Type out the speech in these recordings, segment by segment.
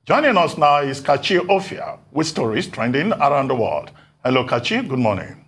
Joining us now is Kachi Ofia with stories trending around the world. Hello, Kachi. Good morning.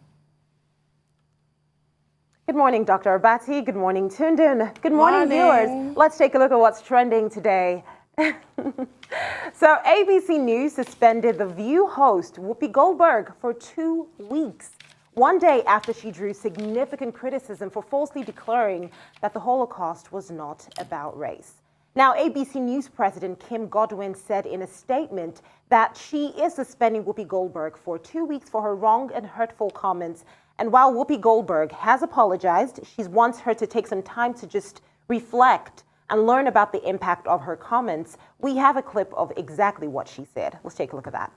Good morning, Dr. Abati. Good morning, Tundun. Good morning, viewers. Let's take a look at what's trending today. So ABC News suspended The View host Whoopi Goldberg for 2 weeks, one day after she drew significant criticism for falsely declaring that the Holocaust was not about race. Now, ABC News President Kim Godwin said in a statement that she is suspending Whoopi Goldberg for 2 weeks for her wrong and hurtful comments. And while Whoopi Goldberg has apologized, she wants her to take some time to just reflect and learn about the impact of her comments. We have a clip of exactly what she said. Let's take a look at that.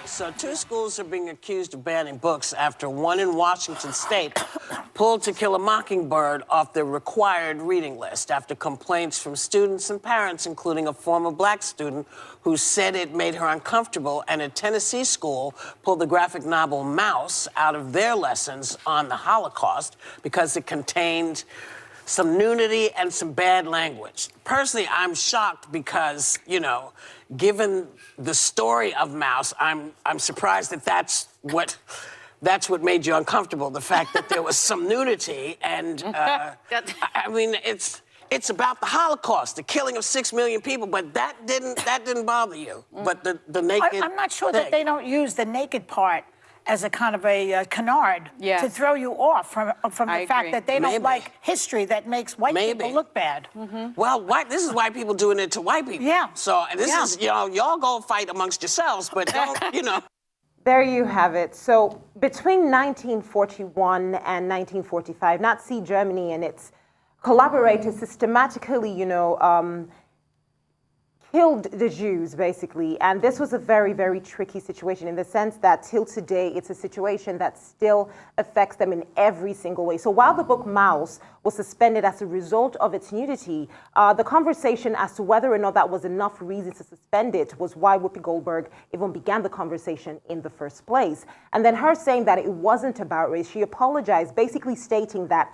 So 2 schools are being accused of banning books after one in Washington state pulled To Kill a Mockingbird off their required reading list after complaints from students and parents, including a former black student who said it made her uncomfortable, and a Tennessee school pulled the graphic novel Mouse out of their lessons on the Holocaust because it contained some nudity and some bad language. Personally, I'm shocked because, given the story of Mouse, I'm surprised that that's what made you uncomfortable. The fact that there was some nudity and I mean, it's about the Holocaust, the killing of 6 million people, but that didn't bother you. But the naked. I'm not sure that they don't use the naked part as a kind of a canard to throw you off from the fact that they don't like history that makes white people look bad. Well, this is white people doing it to white people. Yeah. So this is, y'all go fight amongst yourselves, but don't, There you have it. So between 1941 and 1945, Nazi Germany and its collaborators systematically, killed the Jews, basically. And this was a very, very tricky situation in the sense that till today, it's a situation that still affects them in every single way. So while the book Mouse was suspended as a result of its nudity, the conversation as to whether or not that was enough reason to suspend it was why Whoopi Goldberg even began the conversation in the first place. And then her saying that it wasn't about race, she apologized, basically stating that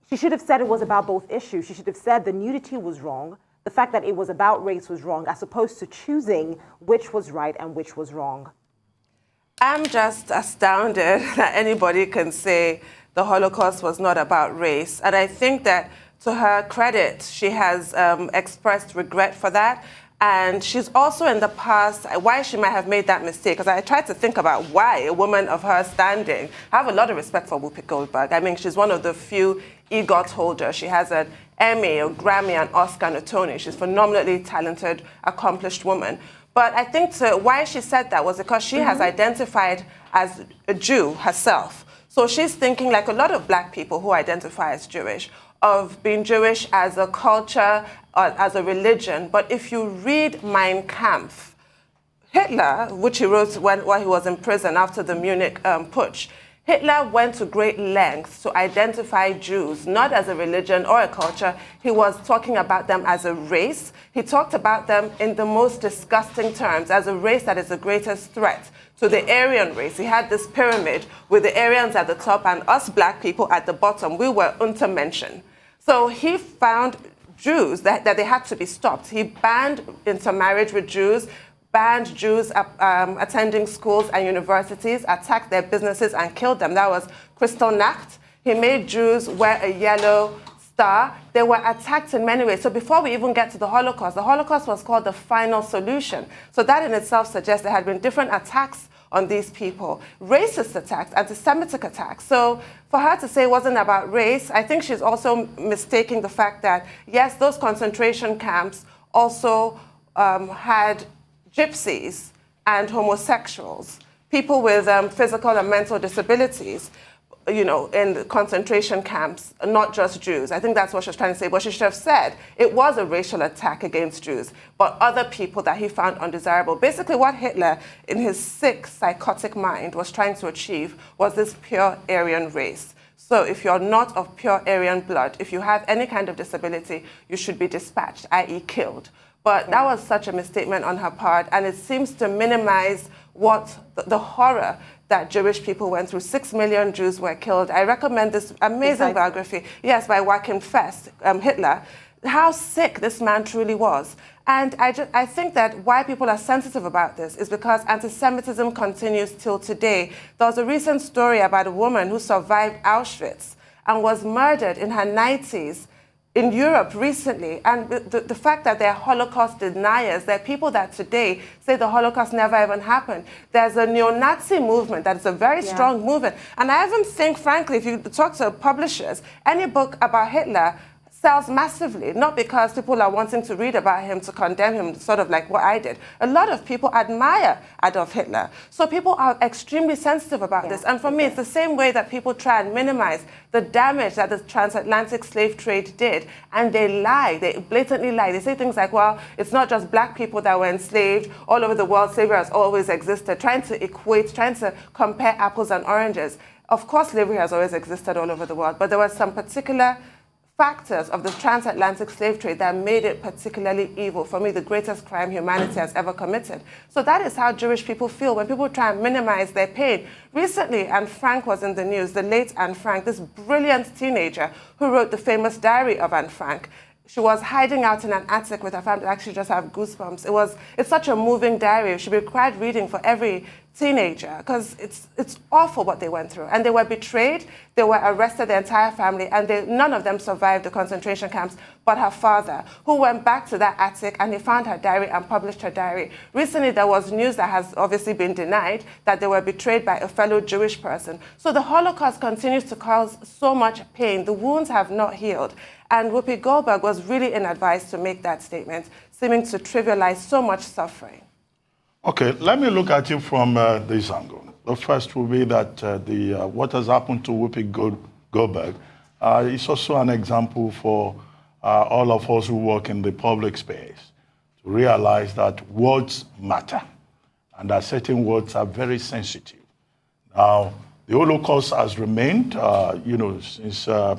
she should have said it was about both issues. She should have said the nudity was wrong, the fact that it was about race was wrong, as opposed to choosing which was right and which was wrong. I'm just astounded that anybody can say the Holocaust was not about race. And I think that, to her credit, she has expressed regret for that. And she's also in the past, why she might have made that mistake, because I tried to think about why a woman of her standing. I have a lot of respect for Whoopi Goldberg. I mean, she's one of the few EGOT holders. She has an Emmy, a Grammy, an Oscar, and a Tony. She's a phenomenally talented, accomplished woman. But I think why she said that was because she has identified as a Jew herself. So she's thinking, like a lot of black people who identify as Jewish, of being Jewish as a culture, as a religion. But if you read Mein Kampf, Hitler, which he wrote while he was in prison after the Munich putsch, Hitler went to great lengths to identify Jews, not as a religion or a culture. He was talking about them as a race. He talked about them in the most disgusting terms, as a race that is the greatest threat to the Aryan race. He had this pyramid with the Aryans at the top and us black people at the bottom. We were Untermenschen. So he found Jews that they had to be stopped. He banned intermarriage with Jews, banned Jews attending schools and universities, attacked their businesses and killed them. That was Kristallnacht. He made Jews wear a yellow star. They were attacked in many ways. So before we even get to the Holocaust was called the final solution. So that in itself suggests there had been different attacks on these people, racist attacks, anti-Semitic attacks. So for her to say it wasn't about race, I think she's also mistaking the fact that, yes, those concentration camps also had gypsies and homosexuals, people with physical and mental disabilities, in the concentration camps, not just Jews. I think that's what she was trying to say. But she should have said it was a racial attack against Jews, but other people that he found undesirable. Basically, what Hitler, in his sick, psychotic mind, was trying to achieve was this pure Aryan race. So if you're not of pure Aryan blood, if you have any kind of disability, you should be dispatched, i.e. killed. But that was such a misstatement on her part, and it seems to minimize what the horror that Jewish people went through. 6 million Jews were killed. I recommend this amazing biography, yes, by Joachim Fest, Hitler, how sick this man truly was. And I think that why people are sensitive about this is because anti-Semitism continues till today. There was a recent story about a woman who survived Auschwitz and was murdered in her 90s in Europe recently. And the fact that there are Holocaust deniers, there are people that today say the Holocaust never even happened. There's a neo-Nazi movement that is a very strong movement. And I even think, frankly, if you talk to publishers, any book about Hitler sells massively, not because people are wanting to read about him to condemn him, sort of like what I did. A lot of people admire Adolf Hitler. So people are extremely sensitive about this. And for me, it's the same way that people try and minimize the damage that the transatlantic slave trade did. And they lie, they blatantly lie. They say things like, well, it's not just black people that were enslaved. All over the world, slavery has always existed, trying to equate, trying to compare apples and oranges. Of course, slavery has always existed all over the world, but there were some particular factors of the transatlantic slave trade that made it particularly evil. For me, the greatest crime humanity has ever committed. So that is how Jewish people feel when people try and minimize their pain. Recently, Anne Frank was in the news, the late Anne Frank, this brilliant teenager who wrote the famous Diary of Anne Frank. She was hiding out in an attic with her family. I actually just have goosebumps. It's such a moving diary. It should be required reading for every teenager because it's awful what they went through. And they were betrayed. They were arrested, the entire family, and none of them survived the concentration camps but her father, who went back to that attic and he found her diary and published her diary. Recently, there was news that has obviously been denied that they were betrayed by a fellow Jewish person. So the Holocaust continues to cause so much pain. The wounds have not healed. And Whoopi Goldberg was really ill-advised to make that statement, seeming to trivialize so much suffering. Okay, let me look at it from this angle. The first will be that what has happened to Whoopi Goldberg is also an example for all of us who work in the public space to realize that words matter and that certain words are very sensitive. Now, the Holocaust has remained, since the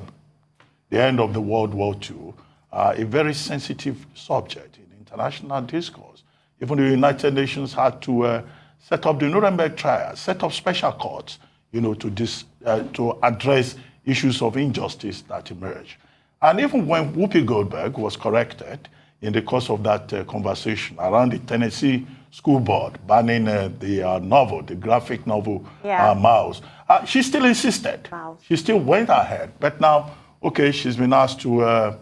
end of the World War II, a very sensitive subject in international discourse. Even the United Nations had to set up the Nuremberg trial, set up special courts, to address issues of injustice that emerge. And even when Whoopi Goldberg was corrected in the course of that conversation around the Tennessee School Board banning the novel, the graphic novel Mouse, she still insisted. She still went ahead. But now, okay, she's been asked to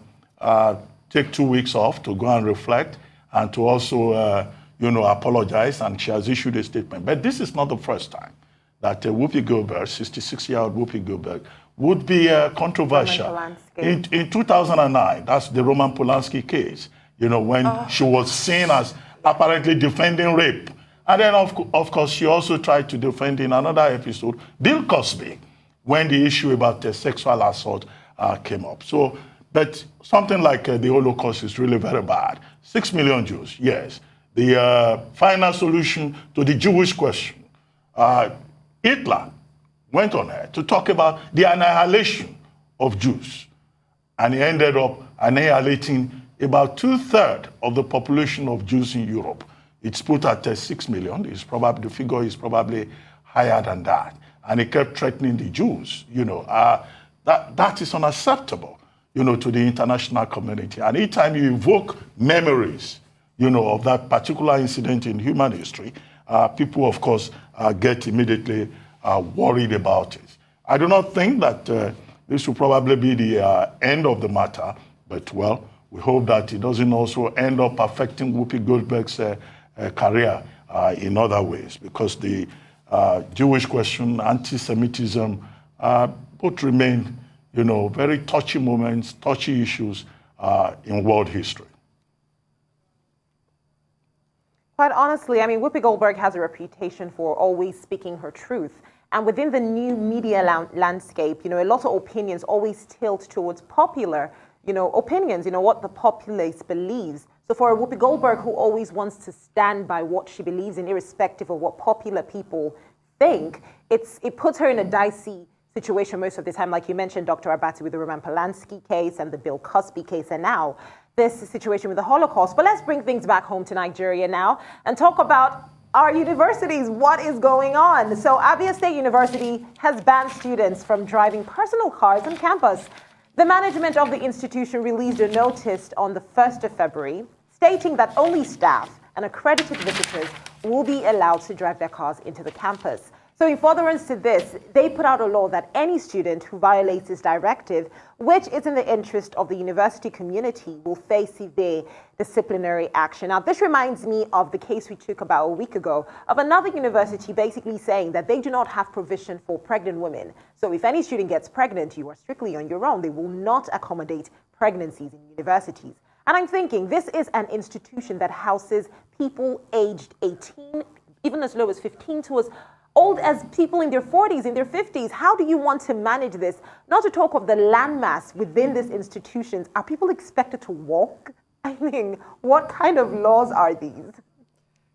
take 2 weeks off to go and reflect and to also, apologize, and she has issued a statement. But this is not the first time that Whoopi Goldberg, 66-year-old Whoopi Goldberg, would be controversial. In 2009, that's the Roman Polanski case, when she was seen as apparently defending rape. And then, of course, she also tried to defend in another episode Bill Cosby, when the issue about sexual assault came up. So, but something like the Holocaust is really very bad. 6 million Jews, yes. The final solution to the Jewish question. Hitler went on air to talk about the annihilation of Jews. And he ended up annihilating about 2/3 of the population of Jews in Europe. It's put at 6 million. The figure is probably higher than that. And he kept threatening the Jews. That is unacceptable, to the international community. And each time you evoke memories, of that particular incident in human history, people, of course, get immediately worried about it. I do not think that this will probably be the end of the matter, but, well, we hope that it doesn't also end up affecting Whoopi Goldberg's career in other ways, because the Jewish question, anti-Semitism, both remain, very touchy moments, touchy issues in world history. Quite honestly, Whoopi Goldberg has a reputation for always speaking her truth. And within the new media landscape, a lot of opinions always tilt towards popular, opinions, what the populace believes. So for Whoopi Goldberg, who always wants to stand by what she believes in, irrespective of what popular people think, it puts her in a dicey situation most of the time, like you mentioned, Dr. Abati, with the Roman Polanski case and the Bill Cosby case, and now this situation with the Holocaust. But let's bring things back home to Nigeria now and talk about our universities. What is going on? So Abia State University has banned students from driving personal cars on campus. The management of the institution released a notice on the 1st of February stating that only staff and accredited visitors will be allowed to drive their cars into the campus. So in furtherance to this, they put out a law that any student who violates this directive, which is in the interest of the university community, will face severe disciplinary action. Now, this reminds me of the case we took about a week ago of another university basically saying that they do not have provision for pregnant women. So if any student gets pregnant, you are strictly on your own. They will not accommodate pregnancies in universities. And I'm thinking, this is an institution that houses people aged 18, even as low as 15, to as old as people in their 40s, in their 50s. How do you want to manage this? Not to talk of the landmass within these institutions. Are people expected to walk? I mean, what kind of laws are these?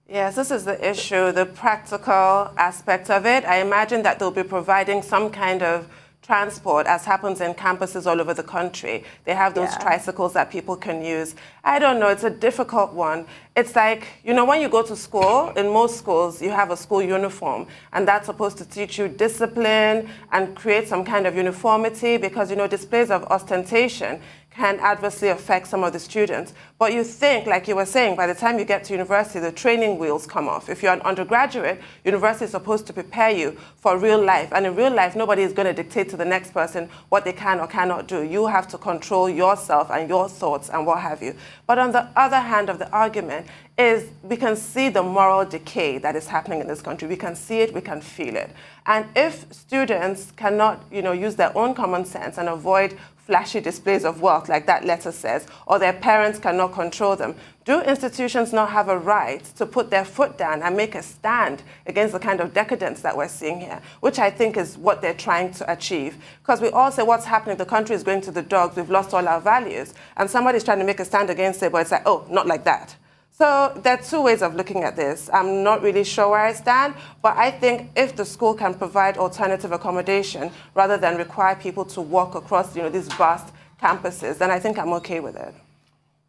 Yes, this is the issue, the practical aspect of it. I imagine that they'll be providing some kind of transport, as happens in campuses all over the country. They have those tricycles that people can use. I don't know, it's a difficult one. It's like, you know, when you go to school, in most schools, you have a school uniform, and that's supposed to teach you discipline and create some kind of uniformity because, you know, displays of ostentation can adversely affect some of the students. But you think, like you were saying, by the time you get to university, the training wheels come off. If you're an undergraduate, university is supposed to prepare you for real life. And in real life, nobody is going to dictate to the next person what they can or cannot do. You have to control yourself and your thoughts and what have you. But on the other hand of the argument is we can see the moral decay that is happening in this country. We can see it, we can feel it. And if students cannot, you know, use their own common sense and avoid flashy displays of wealth, like that letter says, or their parents cannot control them, do institutions not have a right to put their foot down and make a stand against the kind of decadence that we're seeing here, which I think is what they're trying to achieve? Because we all say what's happening, the country is going to the dogs, we've lost all our values, and somebody's trying to make a stand against it, but it's like, oh, not like that. So there are two ways of looking at this. I'm not really sure where I stand, but I think if the school can provide alternative accommodation rather than require people to walk across, you know, these vast campuses, then I think I'm okay with it.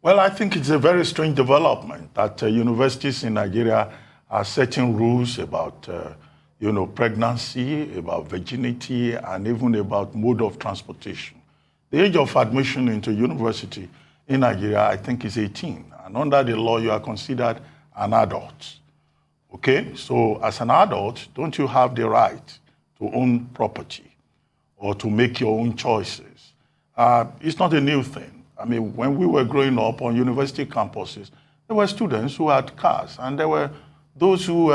Well, I think it's a very strange development that universities in Nigeria are setting rules about, you know, pregnancy, about virginity, and even about mode of transportation. The age of admission into university in Nigeria, I think, is 18. And under the law, you are considered an adult. Okay? So as an adult, don't you have the right to own property or to make your own choices? It's not a new thing. I mean, when we were growing up on university campuses, there were students who had cars, and there were those who,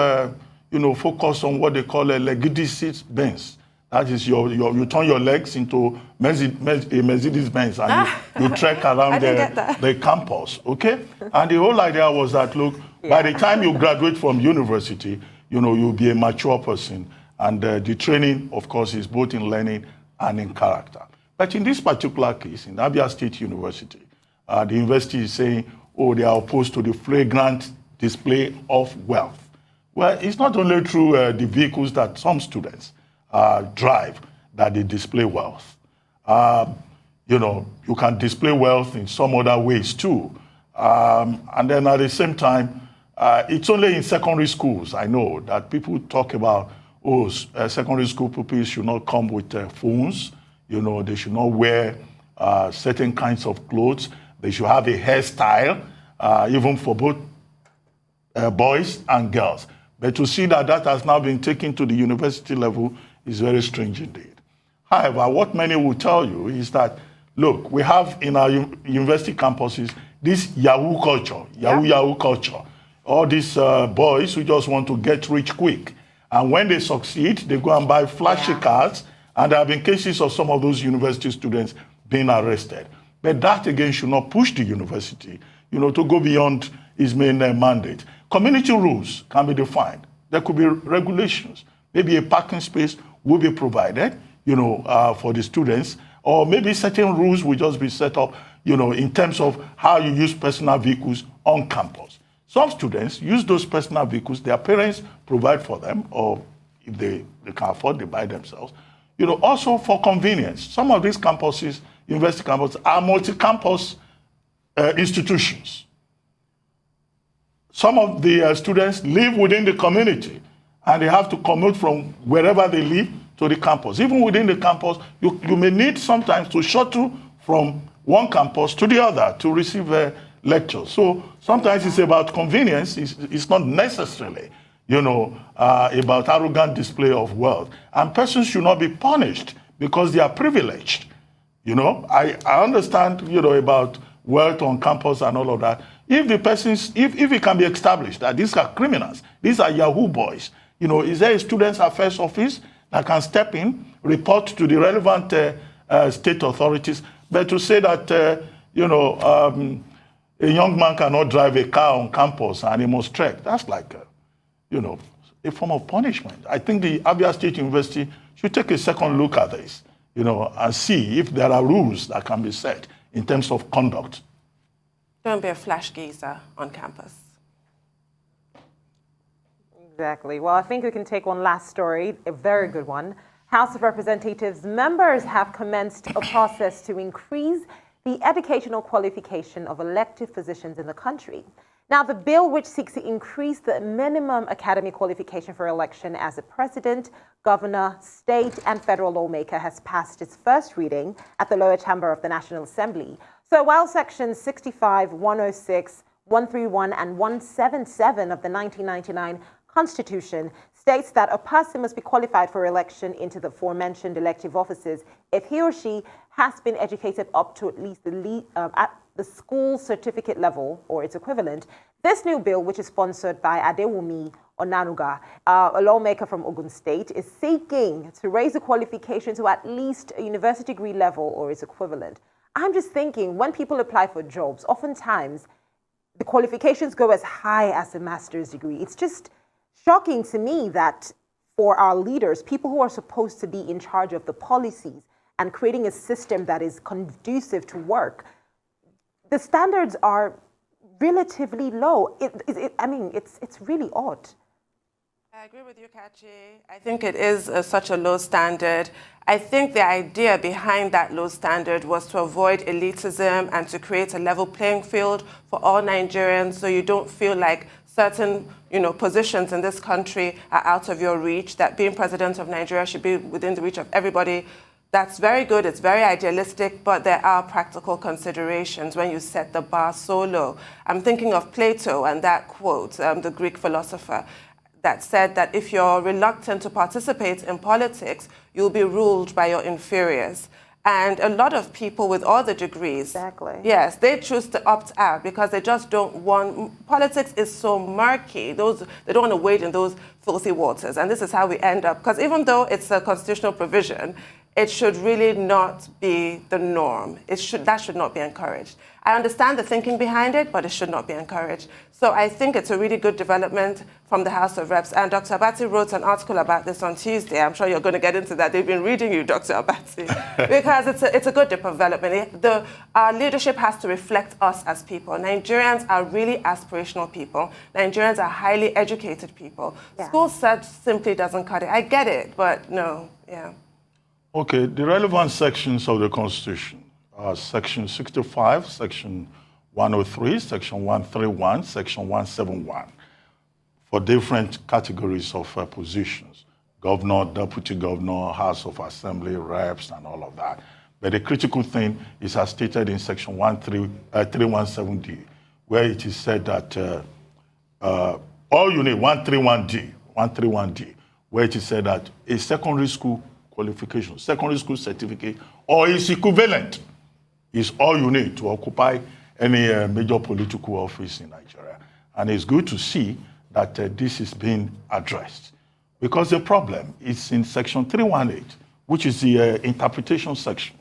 you know, focused on what they call a legitimate Benz. That is, you turn your legs into a Mercedes-Benz and you trek around the campus, okay? And the whole idea was that, look, by the time you graduate from university, you know, you'll be a mature person. And the training, of course, is both in learning and in character. But in this particular case, in Abia State University, the university is saying, oh, they are opposed to the flagrant display of wealth. Well, it's not only through the vehicles that some students drive that they display wealth. You know, you can display wealth in some other ways too. And then at the same time, it's only in secondary schools, I know, that people talk about, oh, secondary school pupils should not come with phones. You know, they should not wear certain kinds of clothes. They should have a hairstyle, even for both boys and girls. But to see that that has now been taken to the university level is very strange indeed. However, what many will tell you is that, look, we have in our university campuses this Yahoo culture, Yahoo culture. All these boys who just want to get rich quick. And when they succeed, they go and buy flashy cars. And there have been cases of some of those university students being arrested. But that, again, should not push the university, you know, to go beyond its main mandate. Community rules can be defined. There could be regulations. Maybe a parking space will be provided, you know, for the students, or maybe certain rules will just be set up, you know, in terms of how you use personal vehicles on campus. Some students use those personal vehicles, their parents provide for them, or if they can afford, they buy themselves, you know, also for convenience. Some of these campuses, university campuses, are multi-campus institutions. Some of the students live within the community, and they have to commute from wherever they live to the campus. Even within the campus, you may need sometimes to shuttle from one campus to the other to receive lectures. So sometimes it's about convenience. It's not necessarily, about arrogant display of wealth. And persons should not be punished because they are privileged. I understand, about wealth on campus and all of that. If the persons, if it can be established that these are criminals, these are Yahoo boys, is there a students' affairs office that can step in, report to the relevant state authorities? But to say that, a young man cannot drive a car on campus and he must trek, that's like, a form of punishment. I think the Abia State University should take a second look at this, and see if there are rules that can be set in terms of conduct. Don't be a flash geezer on campus. Exactly. Well, I think we can take one last story, a very good one. House of Representatives members have commenced a process to increase the educational qualification of elective positions in the country. Now, the bill, which seeks to increase the minimum academic qualification for election as a president, governor, state, and federal lawmaker, has passed its first reading at the lower chamber of the National Assembly. So while sections 65, 106, 131, and 177 of the 1999 Constitution states that a person must be qualified for election into the aforementioned elective offices if he or she has been educated up to at least at the school certificate level or its equivalent. This new bill, which is sponsored by Adewumi Onanuga, a lawmaker from Ogun State, is seeking to raise the qualification to at least a university degree level or its equivalent. I'm just thinking, when people apply for jobs, oftentimes the qualifications go as high as a master's degree. It's just shocking to me that for our leaders, people who are supposed to be in charge of the policies and creating a system that is conducive to work, the standards are relatively low. It's really odd. I agree with you, Kachi. I think it is such a low standard. I think the idea behind that low standard was to avoid elitism and to create a level playing field for all Nigerians, so you don't feel like certain positions in this country are out of your reach, that being president of Nigeria should be within the reach of everybody. That's very good, it's very idealistic, but there are practical considerations when you set the bar so low. I'm thinking of Plato and that quote, the Greek philosopher, that said that if you're reluctant to participate in politics, you'll be ruled by your inferiors. And a lot of people with all the degrees, exactly. Yes, they choose to opt out because they just don't want, politics is so murky. They don't want to wade in those filthy waters. And this is how we end up, because even though it's a constitutional provision, it should really not be the norm. That should not be encouraged. I understand the thinking behind it, but it should not be encouraged. So I think it's a really good development from the House of Reps. And Dr. Abati wrote an article about this on Tuesday. I'm sure you're going to get into that. They've been reading you, Dr. Abati, because it's a good development. Our leadership has to reflect us as people. Nigerians are really aspirational people. Nigerians are highly educated people. Yeah. School search simply doesn't cut it. I get it, but no, yeah. Okay, the relevant sections of the Constitution are Section 65, Section 103, Section 131, Section 171, for different categories of positions: governor, deputy governor, House of Assembly, reps, and all of that. But the critical thing is as stated in Section 317D, where it is said that all you need, 131D, where it is said that a secondary school qualification, secondary school certificate, or its equivalent is all you need to occupy any major political office in Nigeria. And it's good to see that this is being addressed, because the problem is in Section 318, which is the interpretation section.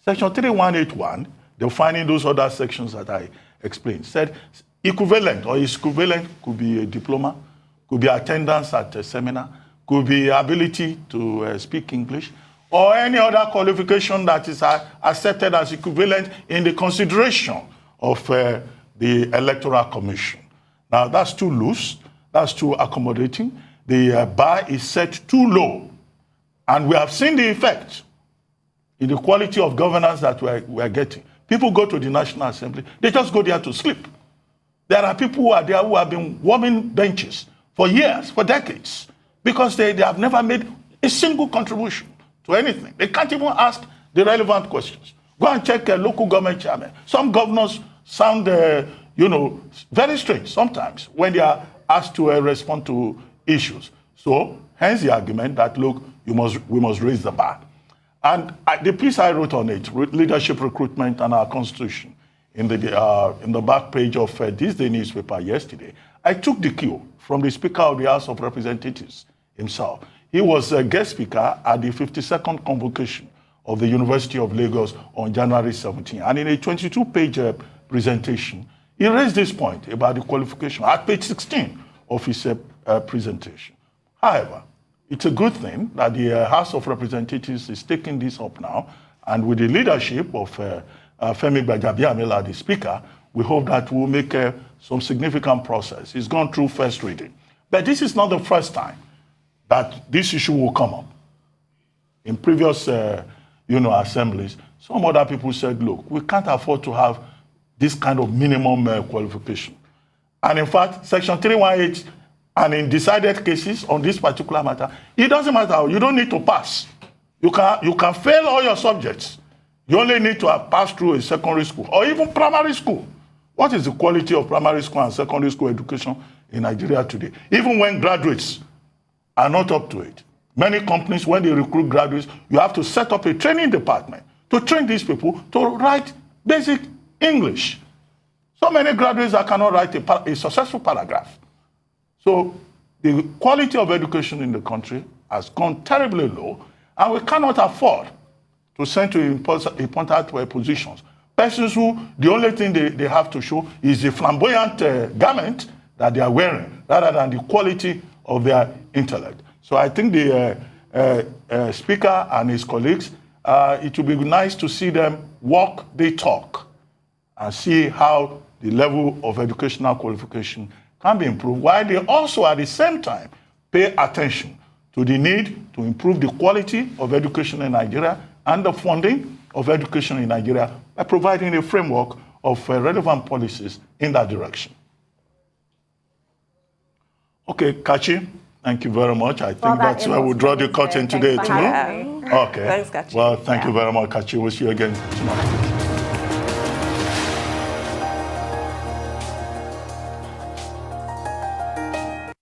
Section 3181, defining those other sections that I explained, said equivalent or its equivalent could be a diploma, could be attendance at a seminar, could be ability to speak English, or any other qualification that is accepted as equivalent in the consideration of the Electoral Commission. Now, that's too loose, that's too accommodating. The bar is set too low, and we have seen the effect in the quality of governance that we're getting. People go to the National Assembly, they just go there to sleep. There are people who are there who have been warming benches for years, for decades, because they have never made a single contribution to anything. They can't even ask the relevant questions. Go and check local government chairman. Some governors sound, very strange sometimes when they are asked to respond to issues. So, hence the argument that, look, we must raise the bar. And the piece I wrote on it, Leadership Recruitment and Our Constitution, in the back page of this day newspaper yesterday, I took the cue from the Speaker of the House of Representatives himself. He was a guest speaker at the 52nd convocation of the University of Lagos on January 17. And in a 22-page presentation, he raised this point about the qualification at page 16 of his presentation. However, it's a good thing that the House of Representatives is taking this up now, and with the leadership of Femi Gbajabiamila, the Speaker, we hope that we'll make some significant progress. It's gone through first reading. But this is not the first time that this issue will come up. In previous assemblies, some other people said, look, we can't afford to have this kind of minimum qualification. And in fact, Section 318, and in decided cases on this particular matter, it doesn't matter. You don't need to pass. You can fail all your subjects. You only need to have passed through a secondary school or even primary school. What is the quality of primary school and secondary school education in Nigeria today? Even when graduates are not up to it. Many companies, when they recruit graduates, you have to set up a training department to train these people to write basic English. So many graduates that cannot write a successful paragraph. So the quality of education in the country has gone terribly low, and we cannot afford to send to important positions persons who the only thing they have to show is the flamboyant garment that they are wearing, rather than the quality of their intellect. So I think the Speaker and his colleagues, it would be nice to see them walk the talk and see how the level of educational qualification can be improved, while they also at the same time pay attention to the need to improve the quality of education in Nigeria and the funding of education in Nigeria by providing a framework of relevant policies in that direction. Okay, Kachi, thank you very much. I think that's where we'll draw the curtain today. Okay. Okay. Thanks, Kachi. Well, thank you very much, Kachi. We'll see you again tomorrow.